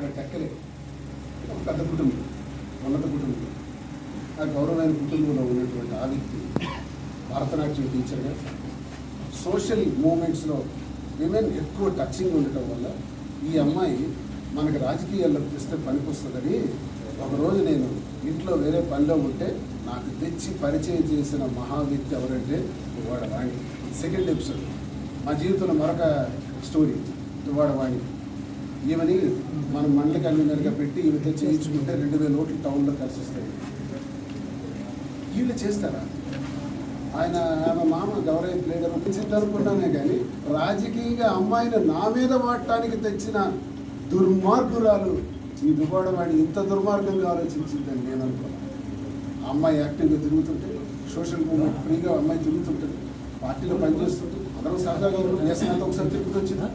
అక్కడ టెక్కలే ఒక పెద్ద కుటుంబం, ఉన్నత కుటుంబం, ఆ గౌరవమైన కుటుంబంలో ఉన్నటువంటి ఆ వ్యక్తి భరతనాట్యం టీచర్గా సోషల్ మూమెంట్స్లో విమెన్ ఎక్కువ టచింగ్ ఉండటం వల్ల ఈ అమ్మాయి మనకు రాజకీయాల్లో తెస్తే పనికొస్తుందని ఒకరోజు నేను ఇంట్లో వేరే పనిలో ఉంటే నాకు తెచ్చి పరిచయం చేసిన మహా వ్యక్తి ఎవరంటే దువ్వాడ వాణి. సెకండ్ ఎపిసోడ్ మా జీవితంలో మరొక స్టోరీ దువ్వాడ వాణి. ఈమెని మనం మండల కన్వీనర్గా పెట్టి ఈమెతో చేయించుకుంటే 2000 ఓట్లు టౌన్లో కలిసి వస్తాయి. వీళ్ళు చేస్తారా? ఆమె మామ గౌరవ లీడర్ అనుకున్నానే కానీ రాజకీయంగా అమ్మాయిని నా మీద వాడటానికి తెచ్చిన దుర్మార్గురాలు ఈ దువ్వాడ వాణి ఇంత దుర్మార్గంగా ఆలోచించిందని నేను అనుకున్నాను. ఆ అమ్మాయి యాక్టివ్గా తిరుగుతుంటే, సోషల్ మూవ్మెంట్ ఫ్రీగా అమ్మాయి తిరుగుతుంటుంది, పార్టీలో పనిచేస్తుంటే అందరూ సరదాగా నేసినంత ఒకసారి తిరుగుతూ వచ్చిందా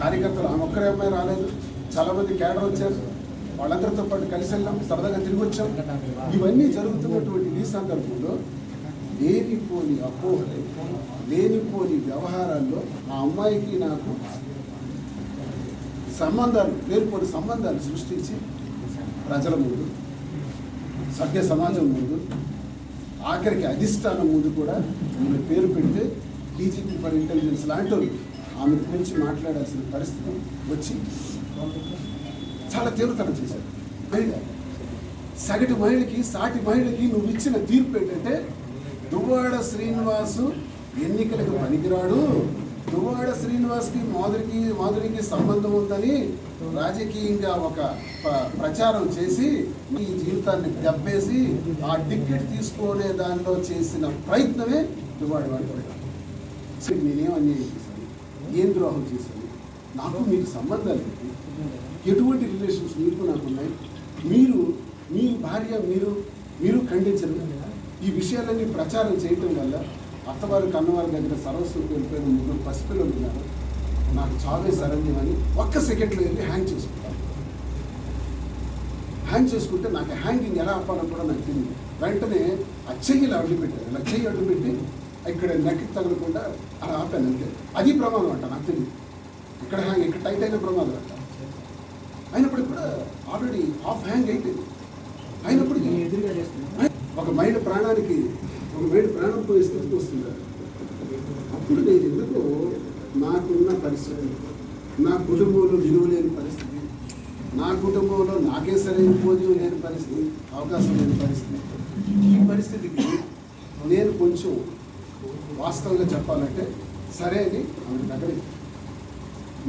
కార్యకర్తలు. ఆమె ఒక్కరే అమ్మాయి రాలేదు, చాలామంది క్యాడర్ వచ్చారు, వాళ్ళందరితో పాటు కలిసి వెళ్ళాం, సరదాగా తిరిగి వచ్చాం. ఇవన్నీ జరుగుతున్నటువంటి ఈ సందర్భంలో లేనిపోని అపోహలు, లేనిపోని వ్యవహారాల్లో ఆ అమ్మాయికి నాకు లేనిపోని సంబంధాలు సృష్టించి ప్రజల ముందు, సభ్య సమాజం ముందు, ఆఖరికి అధిష్టానం ముందు కూడా ఆమె పేరు పెడితే డీజీపీ ఫర్ ఇంటెలిజెన్స్ లాంటి ఆమె గురించి మాట్లాడాల్సిన పరిస్థితి వచ్చి చాలా తీవ్రతరం చేశారు. సగటు మహిళకి, సాటి మహిళకి నువ్వు ఇచ్చిన తీర్పు ఏంటంటే దువ్వాడ శ్రీనివాసు ఎన్నికలకు పనికిరాడు, దువ్వాడ శ్రీనివాస్కి మాధురికి సంబంధం ఉందని రాజకీయంగా ఒక ప్రచారం చేసి ఈ జీవితాన్ని దెబ్బేసి ఆ టికెట్ తీసుకునే దానిలో చేసిన ప్రయత్నమే దువ్వాడ వాడి. నేనేం అన్యాయం చేశాను, ఏం ద్రోహం చేశాను, నాకు మీకు సంబంధాలు ఏంటి, ఎటువంటి రిలేషన్స్ మీకు నాకు ఉన్నాయి, మీ భార్య మీరు ఖండించరు. ఈ విషయాలన్నీ ప్రచారం చేయటం వల్ల అత్తవారు కన్నవారి దగ్గర సర్వస్వం వెళ్ళిపోయిన 3 పసిపిల్లలు ఉన్నారు. నాకు చావే సరంజమని ఒక్క సెకండ్లో వెళ్ళి హ్యాంగ్ చేసుకుంటాను. హ్యాంగ్ చేసుకుంటే నాకు హ్యాంగింగ్ ఎలా ఆపాలో కూడా నాకు తెలియదు. వెంటనే ఆ చెయ్యిలా అడ్డు పెట్టారు, ఇలా చెయ్యి అడ్డు పెట్టి ఇక్కడ నెక్కి తగలకుండా అలా ఆపాను అంతే. అది ప్రమాదం అంట, నాకు తెలియదు. ఇక్కడ టైట్ అయిన ప్రమాదం అంట. అయినప్పటికీ కూడా ఆల్రెడీ హాఫ్ హ్యాంగ్ అయిపోయింది. అయినప్పటికీ ఒక మైండ్ ప్రాణానికి ప్రాణం పోయే స్థితికి వస్తుంది. అప్పుడు నేను ఎందుకో నాకున్న పరిస్థితి, నా కుటుంబంలో విలువ లేని పరిస్థితి, నా కుటుంబంలో నాకే సరైన పోజం లేని పరిస్థితి, అవకాశం లేని పరిస్థితి, ఈ పరిస్థితికి నేను కొంచెం వాస్తవంగా చెప్పాలంటే సరే అని ఆమె దగ్గరికి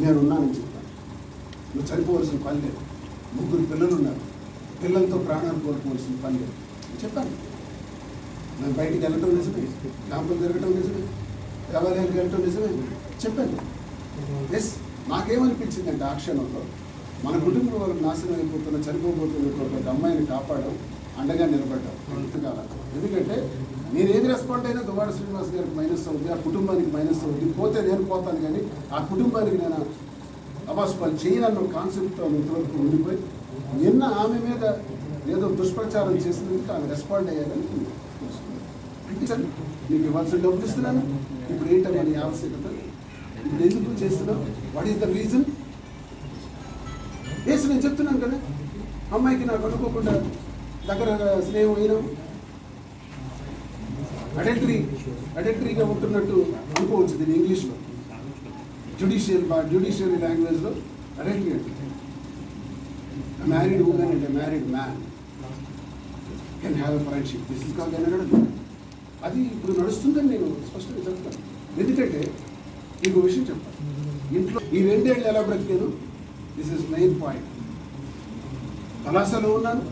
నేనున్నానని చెప్పాను. నువ్వు చనిపోవలసిన పని లేదు, 3 పిల్లలు ఉన్నారు, పిల్లలతో ప్రాణాలు కోరుకోవాల్సిన పని లేదు చెప్పాను. నేను బయటికి వెళ్ళటం నిజమే, క్యాంపులు తిరగటం నిజమే, దేవాలయానికి వెళ్ళటం నిజమే చెప్పాను. ఎస్, నాకేమనిపించిందంటే ఆ క్షణంలో మన కుటుంబం వాళ్ళకి నాశనం అయిపోతున్న, చనిపోబోతున్నటువంటి అమ్మాయిని కాపాడడం, అండగా నిలబడ్డాం. ఎందుకంటే నేను ఏది రెస్పాండ్ అయినా దువ్వాడ శ్రీనివాస్ గారికి మైనస్ అవుతుంది, ఆ కుటుంబానికి మైనస్ అవుతుంది. పోతే నేను పోతాను కానీ ఆ కుటుంబానికి నేను అబాస్పాలు చేయనన్న కాన్సెప్ట్తో ఇంతవరకు ఉండిపోయి నిన్న ఆమె మీద ఏదో దుష్ప్రచారం చేసినందుకు ఆమె రెస్పాండ్ అయ్యారని తెలుసుకున్నాను. నీకు ఇవ్వాల్సిన డబ్బులు ఇస్తున్నాను, ఇప్పుడు ఏంటమ్మా నీ ఆవశ్యకత, ఇప్పుడు ఎందుకు చేస్తున్నావు, వాట్ ఈస్ ద రీజన్? వేసి నేను చెప్తున్నాను కదా, అమ్మాయికి నాకు అనుకోకుండా దగ్గర స్నేహం అయినా అడల్టరీగా ఉంటున్నట్టు అనుకోవచ్చు. దీన్ని ఇంగ్లీష్లో జ్యుడిషియల్ లాంగ్వేజ్లో అడల్టరీ అంటే married woman and married man can have a friendship. This is called an adultery. అది ఇప్పుడు నడుస్తుందని నేను స్పష్టంగా చెప్తాను. ఎందుకంటే మీకు విషయం చెప్తాను, ఇంట్లో ఈ 2 ఏళ్ళు ఎలా బ్రతికాను, దిస్ ఇస్ మెయిన్ పాయింట్. కళాశాలలో ఉన్నాను,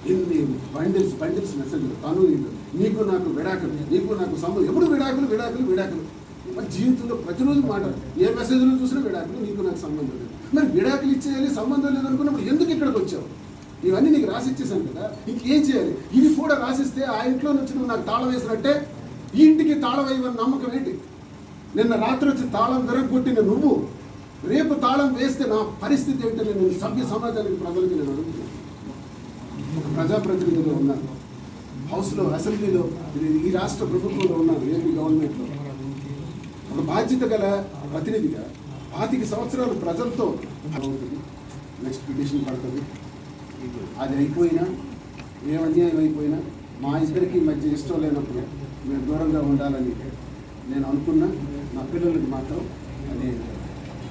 ఇన్ని బండిల్స్ మెసేజ్లు, కానూనీలు, నీకు నాకు విడాకులు, నీకు నాకు సంబంధం, ఎప్పుడు విడాకులు. మన జీవితంలో ప్రతిరోజు మాట, ఏ మెసేజ్లు చూసినా విడాకులు, నీకు నాకు సంబంధం లేదు. మరి విడాకులు ఇచ్చేయాలి, సంబంధం లేదు అనుకున్నప్పుడు ఎందుకు ఇక్కడికి వచ్చావు? ఇవన్నీ నీకు రాసిచ్చేసాను కదా, ఇంకేం చేయాలి? ఇవి కూడా రాసిస్తే ఆ ఇంట్లో నుంచి నువ్వు నాకు తాళం వేసినట్టే, ఈ ఇంటికి తాళం వేయమని నమ్మకం ఏంటి? నిన్న రాత్రి వచ్చి తాళం దొరకొట్టిన నువ్వు రేపు తాళం వేస్తే నా పరిస్థితి ఏంటని నేను సభ్య సమాజానికి, ప్రజలకి నేను అడుగుతున్నాను. ఒక ప్రజాప్రతినిధిలో ఉన్నాను, హౌస్లో, అసెంబ్లీలో, ఈ రాష్ట్ర ప్రభుత్వంలో ఉన్నాను, ఏపీ గవర్నమెంట్లో. ఒక బాధ్యత గల ప్రతినిధిగా 25 సంవత్సరాలు ప్రజలతో అవుతుంది. నెక్స్ట్ పిటిషన్ పడుతుంది. అది అయిపోయినా ఏ అన్యాయం అయిపోయినా మా ఇద్దరికి మధ్య ఇష్టం లేనప్పుడు మేము దూరంగా ఉండాలని నేను అనుకున్నా. నా పిల్లలకి మాత్రం అది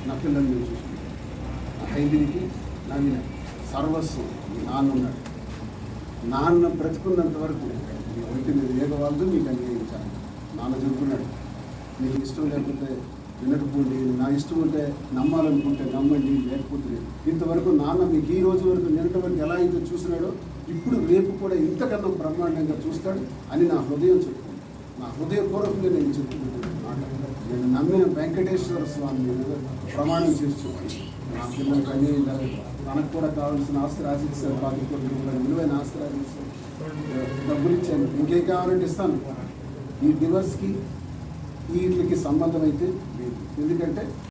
నా పిల్లల్ని నేను చూసుకుంటాను. నా హైదరికి నవీన సర్వస్వం మీ నాన్న ఉన్నాడు. నాన్న బ్రతుకున్నంత వరకు మీ ఒంటి మీద ఏగవాళ్ళు మీకు అన్యాయించాలి. నాన్న చెబుతున్నాడు, మీకు ఇష్టం లేకపోతే వినకపోండి, నా ఇష్టం ఉంటే నమ్మాలనుకుంటే నమ్మండి, లేకపోతే లేదు. ఇంతవరకు నాన్న మీకు ఈ రోజు వరకు నిన్నటి వరకు ఎలా అయితే చూసినాడో ఇప్పుడు రేపు కూడా ఇంతకన్నా బ్రహ్మాండంగా చూస్తాడు అని నా హృదయం చెప్తుంది. నా హృదయపూర్వకంగా నేను చెప్తున్నాను మాట. నేను నమ్మిన వెంకటేశ్వర స్వామి మీద ప్రమాణం చేసి చెప్పాను. నా పిల్లలకు అన్యాయం జరగదు. తనకు కూడా కావాల్సిన ఆస్తి రాసిస్తారు. 10 కోట్ల రూపాయలు విలువైన ఆస్తి రాసిస్తారు. డబ్బులు ఇచ్చాను, ఇంకేం కావాలంటే ఇస్తాను. ఈ డివర్స్కి వీటికి సంబంధం అయితే లేదు. ఎందుకంటే